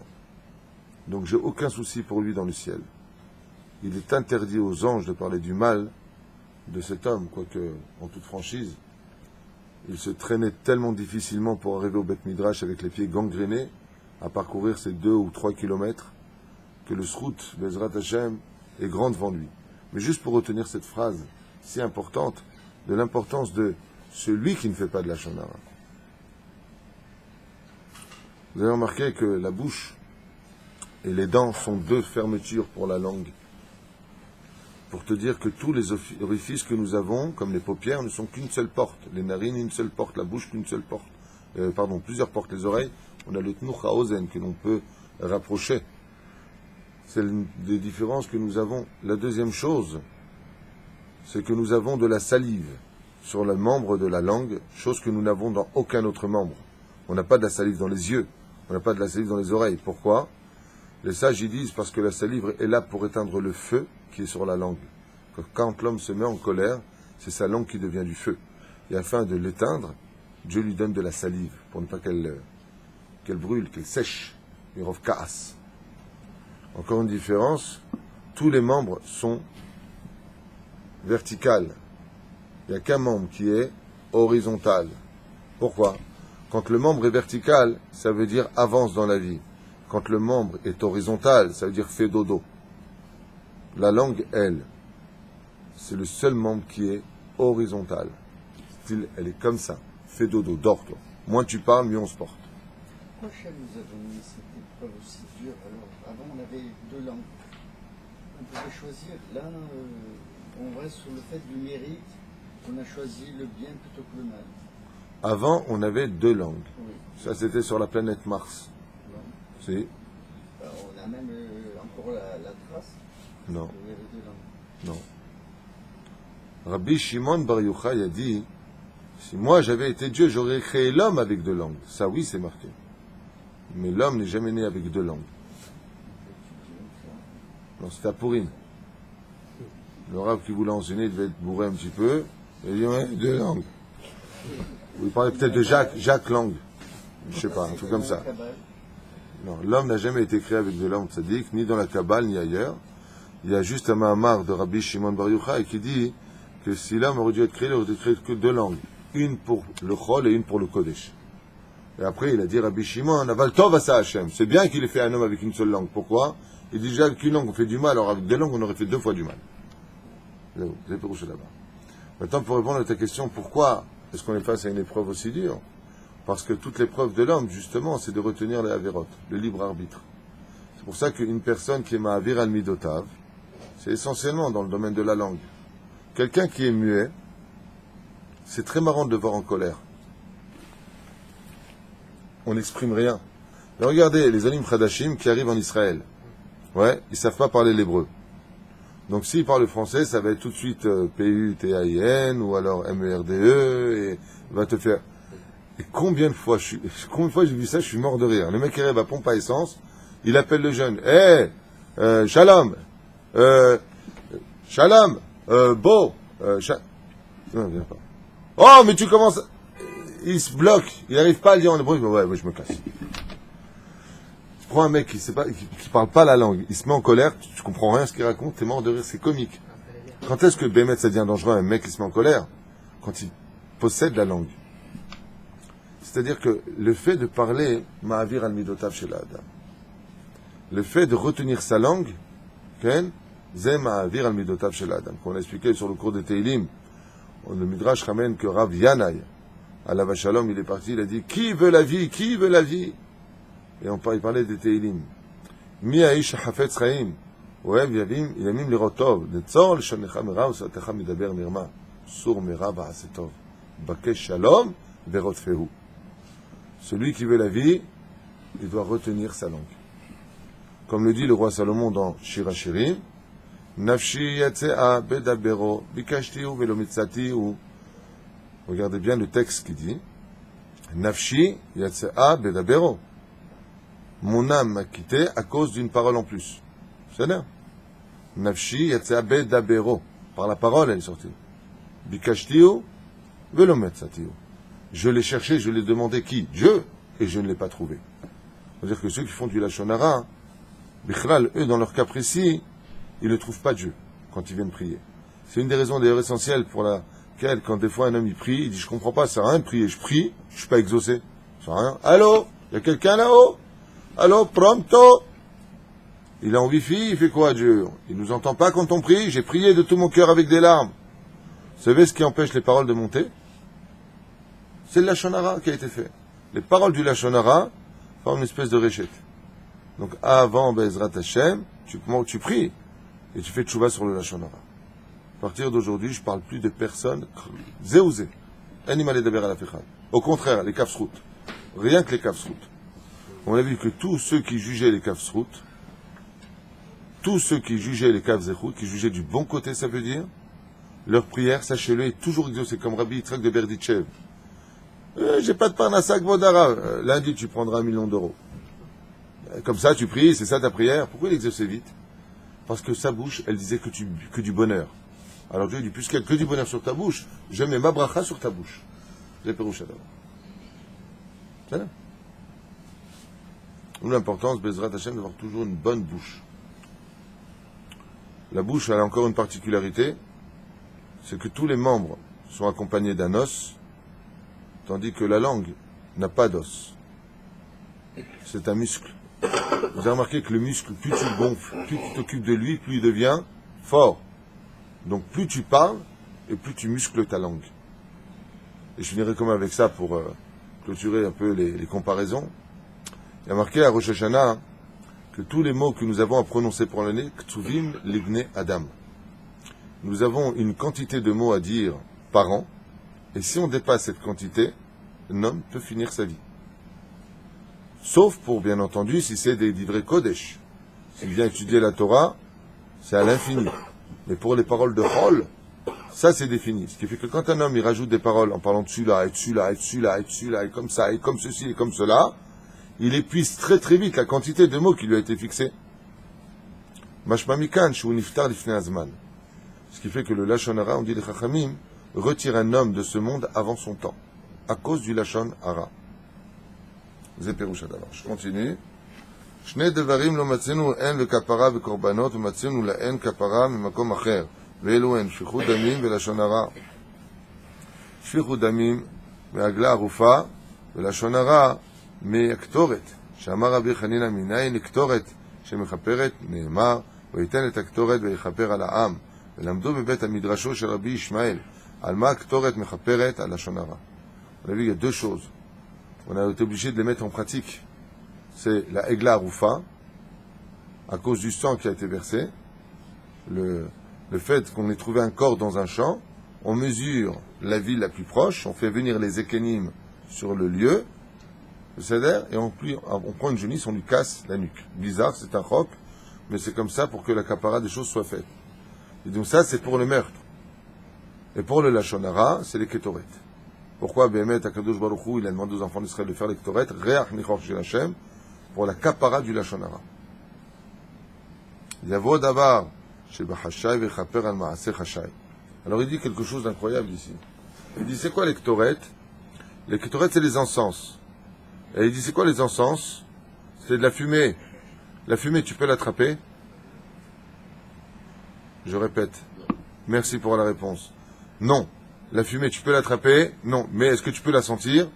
Donc j'ai aucun souci pour lui dans le ciel. Il est interdit aux anges de parler du mal de cet homme, quoique, en toute franchise, il se traînait tellement difficilement pour arriver au Beth Midrash avec les pieds gangrénés, à parcourir ces 2 ou 3 kilomètres, que le Srout, Bezrat Hashem, est grand devant lui. Mais juste pour retenir cette phrase si importante, de l'importance de celui qui ne fait pas de la Lachon Hara. Vous avez remarqué que la bouche et les dents sont 2 fermetures pour la langue. Pour te dire que tous les orifices que nous avons, comme les paupières, ne sont qu'une seule porte. Les narines, une seule porte. La bouche, qu'une seule porte. Plusieurs portes. Les oreilles, on a le tnuch haozen que l'on peut rapprocher. C'est l'une des différences que nous avons. La deuxième chose, c'est que nous avons de la salive sur le membre de la langue, chose que nous n'avons dans aucun autre membre. On n'a pas de la salive dans les yeux. On n'a pas de la salive dans les oreilles. Pourquoi? Les sages y disent parce que la salive est là pour éteindre le feu qui est sur la langue. Quand l'homme se met en colère, c'est sa langue qui devient du feu. Et afin de l'éteindre, Dieu lui donne de la salive pour ne pas qu'elle brûle, qu'elle sèche. Mirov kaas. Encore une différence, tous les membres sont verticales. Il n'y a qu'un membre qui est horizontal. Pourquoi? Quand le membre est vertical, ça veut dire avance dans la vie. Quand le membre est horizontal, ça veut dire fais dodo. La langue, elle, c'est le seul membre qui est horizontal. Elle est comme ça. Fais dodo, dors toi. Moins tu parles, mieux on se porte. Pourquoi Hachem nous a donné cette épreuve aussi dure alors? Avant, on avait 2 langues. On pouvait choisir. Là, on reste sur le fait du mérite. On a choisi le bien plutôt que le mal. Avant, on avait 2 langues. Oui. Ça, c'était sur la planète Mars. Ouais. Si? Alors, on a même encore la trace. Non. Il y avait 2 langues. Non. Rabbi Shimon Bar Yochai a dit, si moi j'avais été Dieu, j'aurais créé l'homme avec 2 langues. Ça, oui, c'est marqué. Mais l'homme n'est jamais né avec 2 langues. Non, c'était à Purim. Le rabbin qui voulait enseigner, il devait être bourré un petit peu. Il dit, ouais, 2 langues. Ou il parlait peut-être de Jacques Lang. Je sais pas, un truc comme ça. Non, l'homme n'a jamais été créé avec 2 langues tzaddik, ni dans la Kabbale, ni ailleurs. Il y a juste un Mahamar de Rabbi Shimon Bar Yochai qui dit que si l'homme aurait dû être créé, il aurait été créé que 2 langues. Une pour le Chol et une pour le Kodesh. Et après, il a dit Rabbi Shimon, Aval Tov Asa Hashem. C'est bien qu'il ait fait un homme avec une seule langue. Pourquoi? Il dit déjà qu'une langue on fait du mal, alors avec 2 langues on aurait fait 2 fois du mal. C'est pour là-bas. Maintenant, pour répondre à ta question, pourquoi est-ce qu'on est face à une épreuve aussi dure? Parce que toute l'épreuve de l'homme, justement, c'est de retenir les avérotes, le libre arbitre. C'est pour ça qu'une personne qui est ma'avir al midotav, c'est essentiellement dans le domaine de la langue. Quelqu'un qui est muet, c'est très marrant de le voir en colère. On n'exprime rien. Mais regardez, les Olim Chadashim qui arrivent en Israël, ouais, ils ne savent pas parler l'hébreu. Donc s'ils parlent français, ça va être tout de suite P-U-T-A-I-N, ou alors M-E-R-D-E, et va te faire... Et combien de fois j'ai vu ça, je suis mort de rire. Le mec arrive à pompe à essence, il appelle le jeune, hé, Shalom, Shalom, Beau, non, viens pas. Oh, mais tu commences... il se bloque, il n'arrive pas à le dire en hébreu, ouais, je me casse. Tu prends un mec qui parle pas la langue, il se met en colère, tu comprends rien à ce qu'il raconte, t'es mort de rire, c'est comique. Quand est-ce que Bémet ça devient dangereux, un mec qui se met en colère? Quand il possède la langue. C'est-à-dire que le fait de parler, ma'avir al-midotav chez l'Adam, le fait de retenir sa langue, zé ma'avir al-midotav chez l'Adam, qu'on a expliqué sur le cours de Teilim, le Midrash ramène que Rav Yanaï, à la Vachalom, il est parti, il a dit, qui veut la vie, qui veut la vie? Et il parlait des Teilim. Mi ha'ish hafetz chaim, oev yamim lirotov, netzor l'shonecha mera, usatecha midaber nirma, sur mera ba'asetov, bakesh shalom, verotfehu. Celui qui veut la vie, il doit retenir sa langue. Comme le dit le roi Salomon dans Shir HaShirim, Nafshi yatzea bedabero, bikashtiu velo mitzatihu. Regardez bien le texte qui dit, Nafshi yatzea bedabero. Mon âme m'a quitté à cause d'une parole en plus. C'est là. Nafshi yatzea bedabero. Par la parole, elle est sortie. Bikashtiu velo mitzatihu. Je l'ai cherché, je l'ai demandé qui? Dieu, et je ne l'ai pas trouvé. C'est-à-dire que ceux qui font du Lachon Hara, Bichlal, eux, dans leur cas précis, ils ne trouvent pas Dieu quand ils viennent prier. C'est une des raisons d'ailleurs essentielles pour laquelle, quand des fois un homme il prie, il dit je comprends pas, ça sert à rien de prier, je prie, je suis pas exaucé. Ça sert à rien. Allô? Il y a quelqu'un là-haut? Allô? Pronto? Il est en wifi, il fait quoi Dieu? Il nous entend pas quand on prie, j'ai prié de tout mon cœur avec des larmes. Vous savez ce qui empêche les paroles de monter? C'est le Lachon Hara qui a été fait. Les paroles du Lachon Hara forment une espèce de réchette. Donc avant Bezrat Hashem, tu pries et tu fais tchouva sur le Lachon Hara. À partir d'aujourd'hui, je ne parle plus de personnes zéouzé. Animal et à la fechad. Au contraire, les kafsrout. Rien que les kafsrout. On a vu que tous ceux qui jugeaient les kafsrout, tous ceux qui jugeaient les kafzechout, qui jugeaient du bon côté, ça veut dire, leur prière, sachez-le, est toujours exaucée, comme Rabbi Yitzhak de Berditchev. J'ai pas de parnassa Vodara. Lundi, tu prendras 1 million d'euros. Comme ça, tu pries, c'est ça ta prière. Pourquoi il exauçait vite? Parce que sa bouche, elle disait que du bonheur. Alors Dieu dit, puisqu'il n'y a que du bonheur sur ta bouche, je mets ma bracha sur ta bouche. Les pérouches d'abord. C'est là. L'importance, Bezrat Hashem, d'avoir toujours une bonne bouche. La bouche, elle a encore une particularité, c'est que tous les membres sont accompagnés d'un os, tandis que la langue n'a pas d'os. C'est un muscle. Vous avez remarqué que le muscle, plus tu le gonfles, plus tu t'occupes de lui, plus il devient fort. Donc plus tu parles, et plus tu muscles ta langue. Et je finirai comme avec ça pour clôturer un peu les comparaisons. Il y a marqué à Rosh Hashanah que tous les mots que nous avons à prononcer pour l'année, Ktuvim Libnei Adam. Nous avons une quantité de mots à dire par an, et si on dépasse cette quantité, un homme peut finir sa vie. Sauf pour, bien entendu, si c'est des livrets Kodesh. S'il vient étudier la Torah, c'est à l'infini. Mais pour les paroles de Chol, ça c'est défini. Ce qui fait que quand un homme il rajoute des paroles en parlant de celui-là, et de celui-là, et de celui-là, et de celui-là, et comme ça, et comme ceci, et comme cela, il épuise très très vite la quantité de mots qui lui a été fixée. Mashma mikan shu niftar lifnei azman. Ce qui fait que le Lachon Hara, on dit les Chachamim, retire un homme de ce monde avant son temps, à cause du Lachon Hara. Je continue. שני דברים לא מצאנו אין וכפרה וקורבנות ומצאנו לאין כפרה ממקום אחר ואלו הן שפיכות דמים ולשון הרע. שפיכות דמים מעגלה ערופה ולשון הרע מהקטורת שאמר רבי חנינא מניין לקטורת שמכפרת נאמר ויתן את הקטורת ויכפר על העם ולמדו בבית המדרשו של רבי ישמעאל על מה הקטורת מכפרת על לשון הרע. On a vu il y a deux choses. On a été obligé de les mettre en pratique. C'est la Egla Arufa, à cause du sang qui a été versé, le fait qu'on ait trouvé un corps dans un champ, on mesure la ville la plus proche, on fait venir les Ekenim sur le lieu, le Seder, et on prend une genisse, on lui casse la nuque. Bizarre, c'est un chok, mais c'est comme ça pour que la capara des choses soit faite. Et donc ça, c'est pour le meurtre. Et pour le Lachon Hara, c'est les Ketoret. Pourquoi Béhémet Akadosh Baruch Hu, il a demandé aux enfants d'Israël de faire les Ketoret, Reach Nichor Shel Hashem, pour la capara du Lachon Hara. Yavo davar sheba chashay vechaper al maaseh chashay. Alors il dit quelque chose d'incroyable ici. Il dit c'est quoi les Ketoret? Les Ketoret, c'est les encens. Et il dit, c'est quoi les encens? C'est de la fumée. La fumée, tu peux l'attraper? Je répète. Merci pour la réponse. Non. La fumée, tu peux l'attraper? Non. Mais est-ce que tu peux la sentir?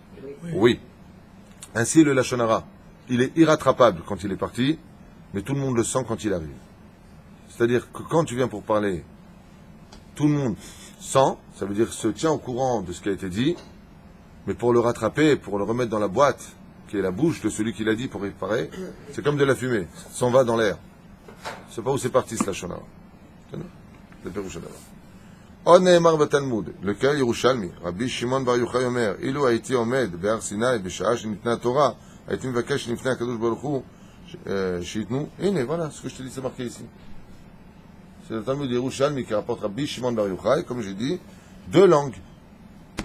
Oui. Ainsi, le Lachon Hara, il est irrattrapable quand il est parti, mais tout le monde le sent quand il arrive. C'est-à-dire que quand tu viens pour parler, tout le monde sent, ça veut dire se tient au courant de ce qui a été dit, mais pour le rattraper, pour le remettre dans la boîte, qui est la bouche de celui qui l'a dit pour réparer, c'est comme de la fumée, ça s'en va dans l'air. Je ne sais pas où c'est parti ce Lachon Hara. Le Pérouche d'abord. On Ne'emar Batalmud, lequel Yerushalmi, Rabbi Shimon Bar Yochai Omer, Ilou Haïti Omed, Be'ar Sinai, Be'sha'a Shenitna Torah, Haïti Mvakesh Shenifna Kadosh Baruch Hu, Shitnu. Et voilà, ce que je te dis, c'est marqué ici. C'est le Talmud Yerushalmi qui rapporte Rabbi Shimon Bar Yochai, comme j'ai dit, 2 langues.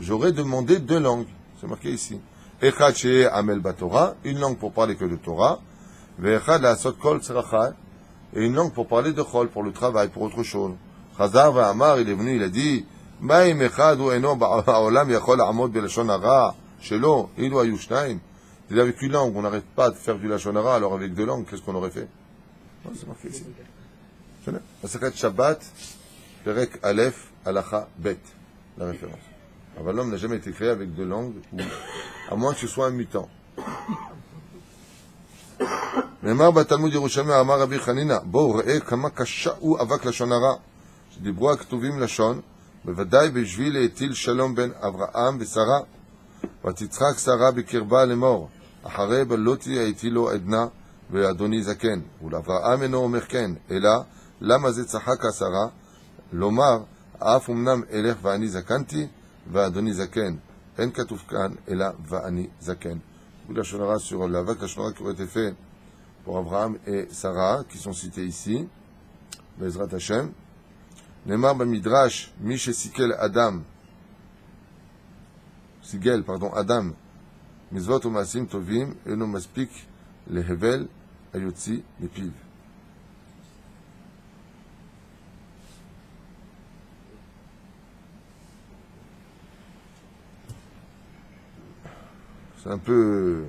J'aurais demandé 2 langues. C'est marqué ici. Echad She'eh Amel Batorah, une langue pour parler que de Torah, Ve'echad La'asot Kol Tzrachai, et une langue pour parler de Chol, pour le travail, pour autre chose. Chazar Va'amar, il est venu, il a dit, Ma'im Echad ou Eno Ba'olam Yachol Amod Be'lashon Hara, Shelo, Ilu Ayu Shnaim. Il dit avec une langue, on n'arrête pas de faire du Lashon Hara, alors avec 2 langues, qu'est-ce qu'on aurait fait? C'est marqué ici. Masakat Shabbat, Perek Aleph, Halacha Bet, la référence. Alors l'homme n'a jamais été créé avec 2 langues, à moins que ce soit un mutant. נאמר בתלמוד ירושלמי אמר רבי חנינא בואו ראה כמה קשה הוא אבק לשון הרע שדיברו הכתובים לשון בוודאי בשביל להטיל שלום בין אברהם ושרה ותצחק שרה בקרבה לאמור אחרי בלותי הייתי לו עדנה ואדוני זקן ולאברהם אינו אומר כן אלא למה זה צחק שרה לומר אף אמנם אלך ואני זקנתי ואדוני זקן אין כתוב כאן אלא ואני זקן. לשון הרע sur l'aavak לשון הרע qui aurait été fait pour Abraham et Sarah, qui sont cités ici, Bezrat Hashem. Neymar Bamidrash, Mishe Sikel Adam, Adam, Mizvot Umasim Tovim, Eno Maspik, Lehevel, Ayotzi, Mipiv. C'est un peu...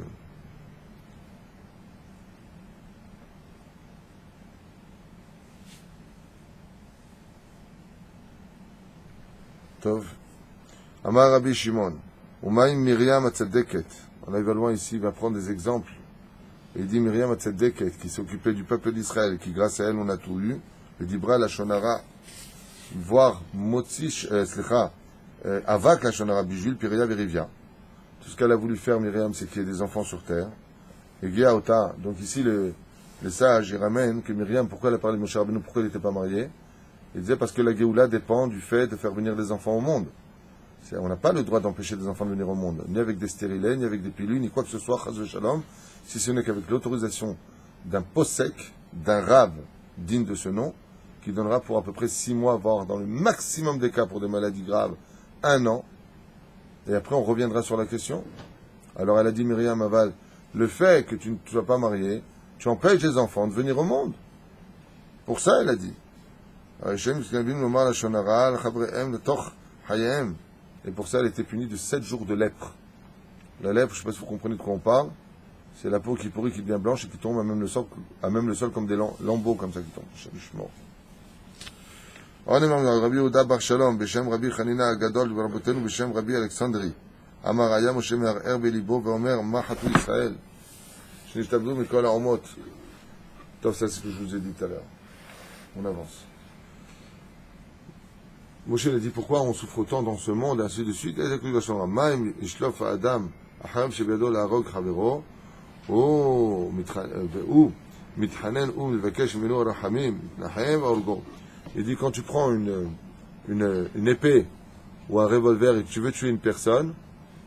Tov. Amar Rabbi Shimon. Umaim Miriam Atzadeket. On arrive loin ici, il va prendre des exemples. Et il dit Miriam Atzadeket, qui s'occupait du peuple d'Israël, qui grâce à elle on a tout eu. Le Dibra la Shonara, voire Motzish, Avak la Shonara, Bijul, Piria, Verivia. Tout ce qu'elle a voulu faire, Miriam, c'est qu'il y ait des enfants sur terre. Et Giaota. Donc ici, les sages, ils ramènent que Miriam, pourquoi elle a parlé de Moshe Rabbeinu, pourquoi elle n'était pas mariée? Il disait parce que la Géoula dépend du fait de faire venir des enfants au monde. On n'a pas le droit d'empêcher des enfants de venir au monde, ni avec des stérilets, ni avec des pilules, ni quoi que ce soit, chas shalom, si ce n'est qu'avec l'autorisation d'un possèque, d'un rave digne de ce nom, qui donnera pour à peu près 6 mois, voire dans le maximum des cas pour des maladies graves, 1 an. Et après, on reviendra sur la question. Alors elle a dit, Myriam Aval, le fait que tu ne sois pas marié, tu empêches les enfants de venir au monde. Pour ça, elle a dit. Et pour ça, elle était punie de 7 jours de lèpre. La lèpre, je ne sais pas si vous comprenez de quoi on parle, c'est la peau qui pourrit, qui devient blanche et qui tombe à même le sol comme des lambeaux comme ça qui tombent. Je suis mort. Rabbi Yehuda bar Shalom, Beshem Rabbi Chanina Agadol, Rabotenu, Beshem Rabbi Alexandri. Amar Aya Moshe Me'arer Belibo, Veomer, Mahatou Israël. Shnishtabdou Mikol Haomot. Top, ça c'est ce que je vous ai dit tout à l'heure. On avance. Moshe a dit pourquoi on souffre autant dans ce monde, ainsi de suite. Et il va chanter Maim Ishlof Adam, Acham Shebedo Larog Chavero, ou Mithanen ou Milvakesh Milo Rahamim, Nahem Orgo. Il dit quand tu prends une épée ou un revolver et que tu veux tuer une personne,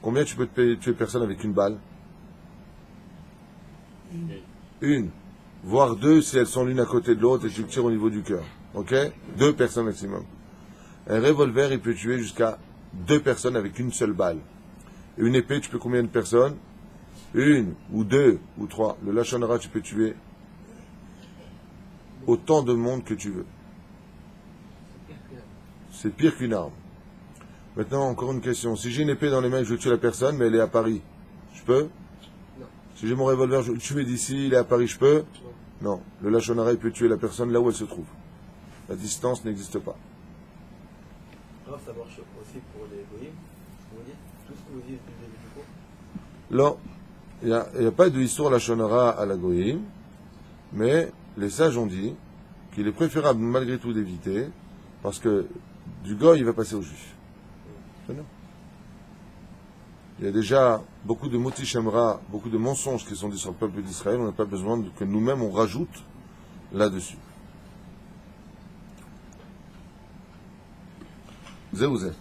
combien tu peux tuer une personne avec une balle? Une, voire 2 si elles sont l'une à côté de l'autre et tu tires au niveau du cœur. Ok? 2 personnes maximum. Un revolver, il peut tuer jusqu'à 2 personnes avec une seule balle. Et une épée, tu peux combien de personnes? 1, ou 2, ou 3. Le Lachon Hara, tu peux tuer autant de monde que tu veux. C'est pire qu'une arme. Maintenant, encore une question. Si j'ai une épée dans les mains et je veux tuer la personne, mais elle est à Paris, je peux? Non. Si j'ai mon revolver, je veux le tuer d'ici, il est à Paris, je peux? Non. Le Lachon Hara, il peut tuer la personne là où elle se trouve. La distance n'existe pas. Alors, ça marche aussi pour les goïms. Vous dites tout ce que vous dites depuis le début du cours. Non. Il n'y a pas de histoire Lachon Hara à la Goïm, mais les sages ont dit qu'il est préférable malgré tout d'éviter, parce que du Goï, il va passer au Juif. Non. Il y a déjà beaucoup de moti shemra, beaucoup de mensonges qui sont dits sur le peuple d'Israël. On n'a pas besoin que nous-mêmes on rajoute là-dessus. Zéouzé.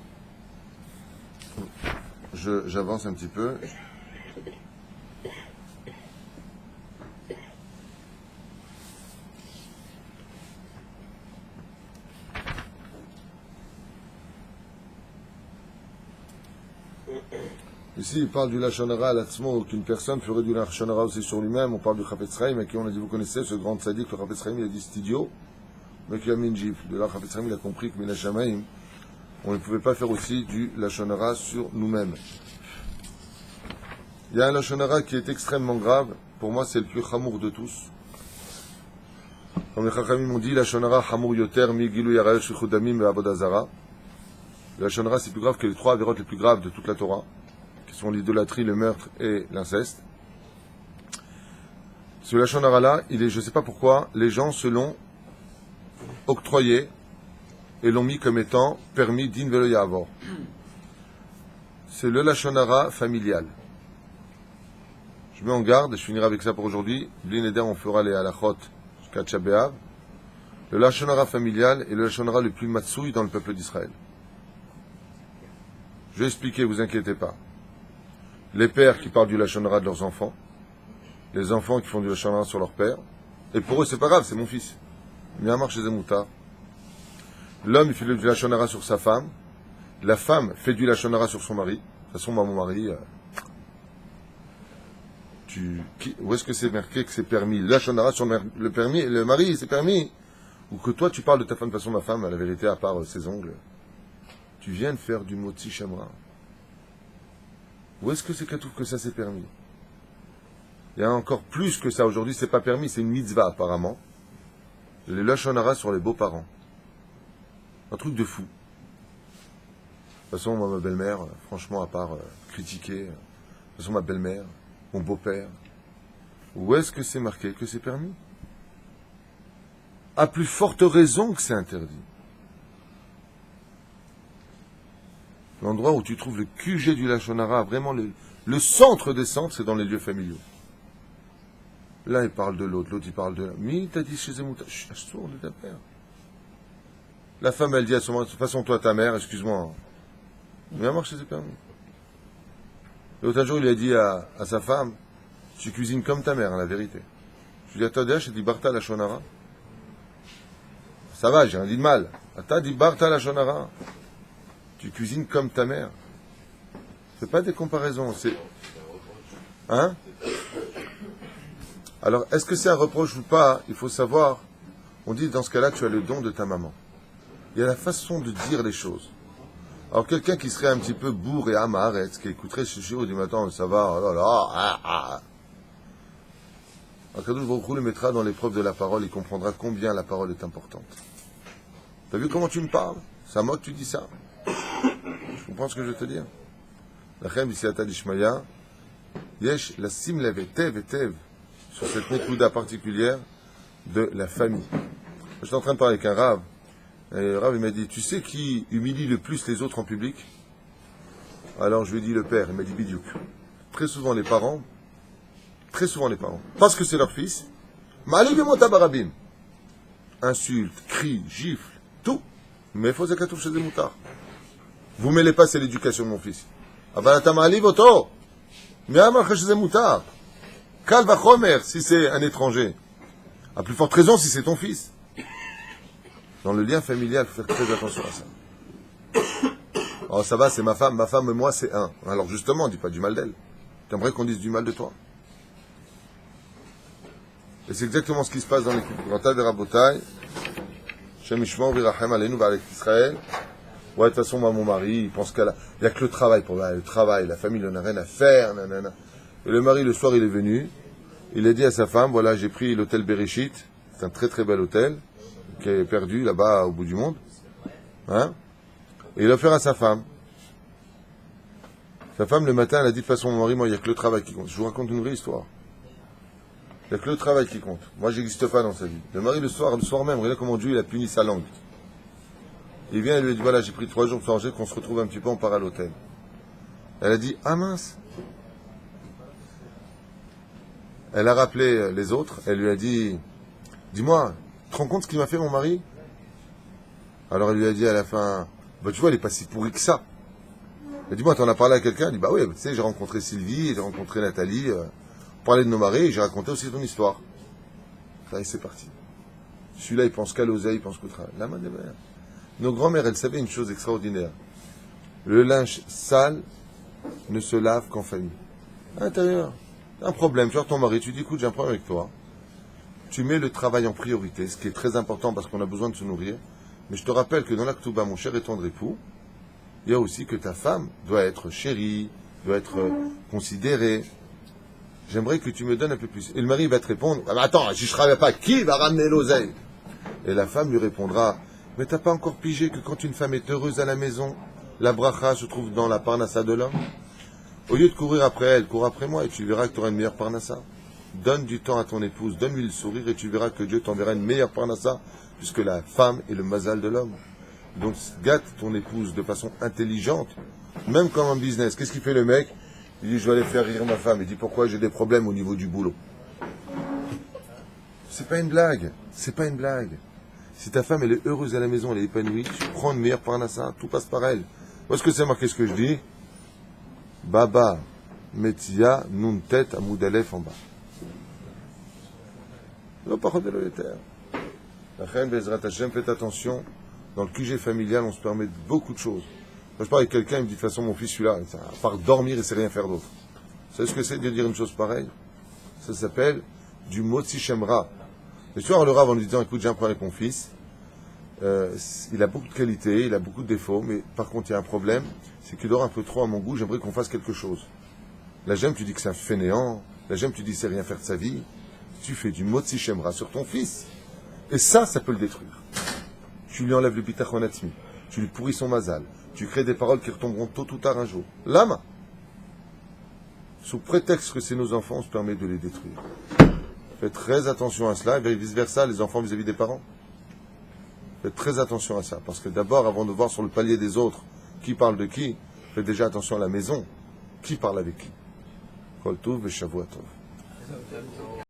J'avance un petit peu. Ici, il parle du Lachon Hara à l'Atzmo, qu'une personne ferait du Lachon Hara aussi sur lui-même. On parle du Chafetz Chaim, à qui on a dit, vous connaissez ce grand tzaddik, le Chafetz Chaim, il a dit c'est idiot, mais qui a mis une gifle. De là, Chafetz Chaim, il a compris que Mina Shamaim, on ne pouvait pas faire aussi du Lachon Hara sur nous-mêmes. Il y a un Lachon Hara qui est extrêmement grave. Pour moi, c'est le plus chamour de tous. Comme les Chachamim m'ont dit, Lachon Hara chamour yoter mi gilu yarael shechudamim ve'avodah zara. Le Lachon Hara, c'est plus grave que les trois avérotes les plus graves de toute la Torah, qui sont l'idolâtrie, le meurtre et l'inceste. Ce Lachon Hara-là, je ne sais pas pourquoi, les gens se l'ont octroyé et l'ont mis comme étant permis din velo ya'avor. C'est le Lachon Hara familial. Je mets en garde, et je finirai avec ça pour aujourd'hui. Bli neder, on fera les halachot jusqu'à Tisha B'Av. Le Lachon Hara familial est le Lachon Hara le plus matsouille dans le peuple d'Israël. Je vais expliquer, vous inquiétez pas. Les pères qui parlent du Lachon Hara de leurs enfants, les enfants qui font du Lachon Hara sur leur père, et pour eux c'est pas grave, c'est mon fils. Miyamar chez Zemouta. L'homme il fait du Lachon Hara sur sa femme, la femme fait du Lachon Hara sur son mari. De toute façon, moi, mon mari, où est-ce que c'est marqué que c'est permis? Le Lachon Hara sur le permis, le mari c'est permis? Ou que toi tu parles de ta femme, de toute façon ma femme, la vérité, à part ses ongles, tu viens de faire du moti shamra. Où est-ce que c'est qu'à tout que ça c'est permis? Il y a encore plus que ça. Aujourd'hui, c'est pas permis, c'est une mitzvah apparemment. Les Lachon Hara sur les beaux-parents. Un truc de fou. De toute façon, moi, ma belle-mère, franchement, à part critiquer, de toute façon, ma belle-mère, mon beau-père, où est-ce que c'est marqué que c'est permis? À plus forte raison que c'est interdit. L'endroit où tu trouves le QG du Lachon Hara, vraiment le centre des centres, c'est dans les lieux familiaux. L'un il parle de l'autre, l'autre il parle de l'un. Mais t'as dit chez Zemouta, sourd de ta père. La femme elle dit à son mari, de toute façon toi ta mère, excuse-moi. Mais à marcher c'est permis. L'autre jour il a dit à sa femme, tu cuisines comme ta mère, hein, la vérité. Je lui ai dit, attends, j'ai dit Barta Lachon Hara. Ça va, j'ai rien dit de mal. Attends, dit Barta Lachon Hara. Tu cuisines comme ta mère. C'est pas des comparaisons, c'est... Hein? Alors, est-ce que c'est un reproche ou pas? Il faut savoir. On dit, dans ce cas-là, tu as le don de ta maman. Il y a la façon de dire les choses. Alors, quelqu'un qui serait un petit peu bourre et amaretz, qui écouterait ce chiot du matin, ça va, oh là là, ah, ah. Akadosh Baruch Hu le mettra dans l'épreuve de la parole, il comprendra combien la parole est importante. T'as vu comment tu me parles? C'est à moi que tu dis ça. Tu comprends ce que je veux te dire? Lachem b'siyata d'Ishmaya, yesh la sim lev etev etev, sur cette nekuda particulière de la famille. Je suis en train de parler avec un Rav, et le Rav il m'a dit, tu sais qui humilie le plus les autres en public? Alors je lui ai dit le père, il m'a dit bidiouk. Très souvent les parents, parce que c'est leur fils, barabim, insultes, cris, gifles, tout, mais il faut zakatouf chez des moutards. Vous mêlez pas, c'est l'éducation de mon fils. Kal vachomer, si c'est un étranger. À plus forte raison, si c'est ton fils. Dans le lien familial, il faut faire très attention à ça. Oh, ça va, c'est ma femme et moi, c'est un. Alors justement, dis pas du mal d'elle. T'aimerais qu'on dise du mal de toi. Et c'est exactement ce qui se passe dans l'équipe. Quand t'as des rabotailles, Shem Yishmor Virachem Aleinu V'Alek Israël, Ouais, de toute façon, moi, mon mari, il pense qu'il n'y a que le travail pour le travail, la famille, il n'en a rien à faire, nanana. Et le mari, le soir, il est venu, il a dit à sa femme, voilà, j'ai pris l'hôtel Bereshit, c'est un très très bel hôtel, qui est perdu là-bas au bout du monde, hein, et il a offert à sa femme. Sa femme, le matin, elle a dit, de toute façon, mon mari, moi, il n'y a que le travail qui compte. Je vous raconte une vraie histoire. Il n'y a que le travail qui compte. Moi, j'existe pas dans sa vie. Le mari, le soir même, regardez comment Dieu, il a puni sa langue. Il vient et lui dit, voilà, j'ai pris 3 jours pour changer, qu'on se retrouve un petit peu, on part à l'hôtel. Elle a dit, ah mince. Elle a rappelé les autres, elle lui a dit, dis-moi, tu te rends compte ce qu'il m'a fait mon mari? Alors elle lui a dit à la fin, bah tu vois, il est pas si pourri que ça. Elle dit, dis-moi, t'en as parlé à quelqu'un? Elle dit, bah oui, tu sais, j'ai rencontré Sylvie, j'ai rencontré Nathalie, on parlait de nos maris, et j'ai raconté aussi ton histoire. Ça y est, c'est parti. Celui-là, il pense qu'à l'oseille, il pense qu'au travail. La main des mères. Nos grands-mères, elles savaient une chose extraordinaire. Le linge sale ne se lave qu'en famille. À l'intérieur. Un problème, tu vois ton mari, tu dis, écoute, j'ai un problème avec toi. Tu mets le travail en priorité, ce qui est très important parce qu'on a besoin de se nourrir. Mais je te rappelle que dans la Ketouba, mon cher et tendre époux, il y a aussi que ta femme doit être chérie, doit être considérée. J'aimerais que tu me donnes un peu plus. Et le mari va te répondre, ah, mais attends, si je ne travaille pas, qui va ramener l'oseille? Et la femme lui répondra, mais t'as pas encore pigé que quand une femme est heureuse à la maison, la bracha se trouve dans la parnassa de l'homme? Au lieu de courir après elle, cours après moi et tu verras que tu auras une meilleure parnassa. Donne du temps à ton épouse, donne-lui le sourire et tu verras que Dieu t'enverra une meilleure parnassa, puisque la femme est le mazal de l'homme. Donc gâte ton épouse de façon intelligente, même comme en business. Qu'est-ce qu'il fait le mec? Il dit, je vais aller faire rire ma femme. Il dit, pourquoi? J'ai des problèmes au niveau du boulot. C'est pas une blague, c'est pas une blague. Si ta femme elle est heureuse à la maison, elle est épanouie, tu prends une meilleure parnassa, tout passe par elle. Où est-ce que c'est marqué ce que je dis? Baba, Metia, Nun tête, Amoudalef en bas. Non, par contre, de terre. La reine Bezrat Hashem, faites attention. Dans le QG familial, on se permet beaucoup de choses. Quand je parle avec quelqu'un, il me dit de toute façon, mon fils, celui-là, à part dormir, il ne sait rien faire d'autre. Vous savez ce que c'est de dire une chose pareille? Ça s'appelle du Motzi Shemra. Et tu vois, le Rav, en lui disant, écoute, j'ai un problème avec mon fils. Il a beaucoup de qualités, il a beaucoup de défauts, mais par contre, il y a un problème, c'est qu'il dort un peu trop à mon goût, j'aimerais qu'on fasse quelque chose. Là, j'aime, tu dis que c'est un fainéant. Là, j'aime, tu dis qu'il sait rien faire de sa vie. Tu fais du Motzi Shemra sur ton fils. Et ça peut le détruire. Tu lui enlèves le bitachon atzmi, tu lui pourris son mazal, tu crées des paroles qui retomberont tôt ou tard un jour. Lama. Sous prétexte que c'est nos enfants, on se permet de les détruire. Faites très attention à cela, et vice-versa, les enfants vis-à-vis des parents. Faites très attention à ça, parce que d'abord, avant de voir sur le palier des autres qui parle de qui, faites déjà attention à la maison, qui parle avec qui. Kol tov ve shavua tov.